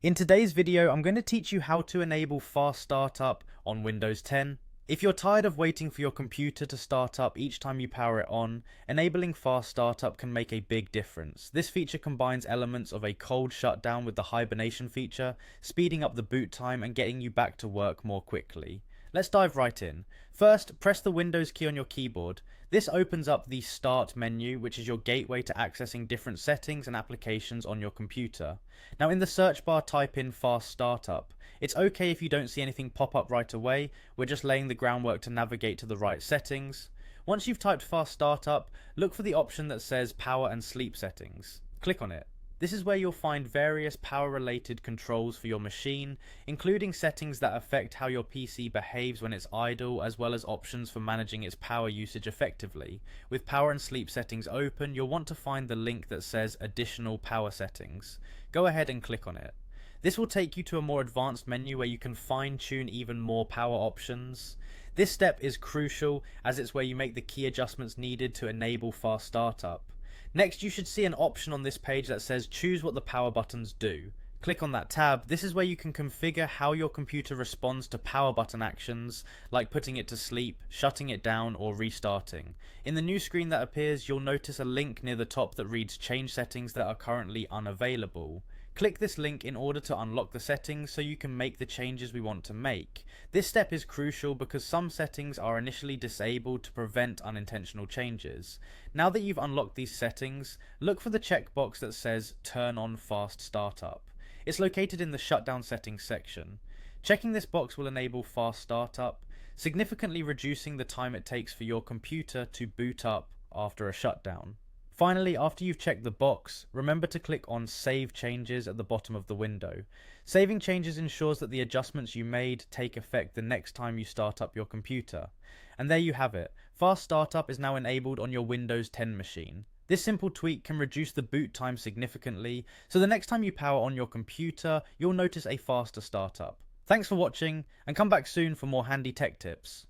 In today's video, I'm going to teach you how to enable fast startup on Windows 10. If you're tired of waiting for your computer to start up each time you power it on, enabling fast startup can make a big difference. This feature combines elements of a cold shutdown with the hibernation feature, speeding up the boot time and getting you back to work more quickly. Let's dive right in. First, press the Windows key on your keyboard. This opens up the Start menu, which is your gateway to accessing different settings and applications on your computer. Now in the search bar, type in Fast Startup. It's okay if you don't see anything pop up right away, we're just laying the groundwork to navigate to the right settings. Once you've typed Fast Startup, look for the option that says Power and Sleep Settings. Click on it. This is where you'll find various power-related controls for your machine, including settings that affect how your PC behaves when it's idle, as well as options for managing its power usage effectively. With power and sleep settings open, you'll want to find the link that says Additional Power Settings. Go ahead and click on it. This will take you to a more advanced menu where you can fine-tune even more power options. This step is crucial as it's where you make the key adjustments needed to enable fast startup. Next, you should see an option on this page that says choose what the power buttons do. Click on that tab. This is where you can configure how your computer responds to power button actions, like putting it to sleep, shutting it down, or restarting. In the new screen that appears, you'll notice a link near the top that reads change settings that are currently unavailable. Click this link in order to unlock the settings so you can make the changes we want to make. This step is crucial because some settings are initially disabled to prevent unintentional changes. Now that you've unlocked these settings, look for the checkbox that says Turn on Fast Startup. It's located in the Shutdown Settings section. Checking this box will enable fast startup, significantly reducing the time it takes for your computer to boot up after a shutdown. Finally, after you've checked the box, remember to click on Save Changes at the bottom of the window. Saving changes ensures that the adjustments you made take effect the next time you start up your computer. And there you have it. Fast Startup is now enabled on your Windows 10 machine. This simple tweak can reduce the boot time significantly, so the next time you power on your computer, you'll notice a faster startup. Thanks for watching, and come back soon for more handy tech tips.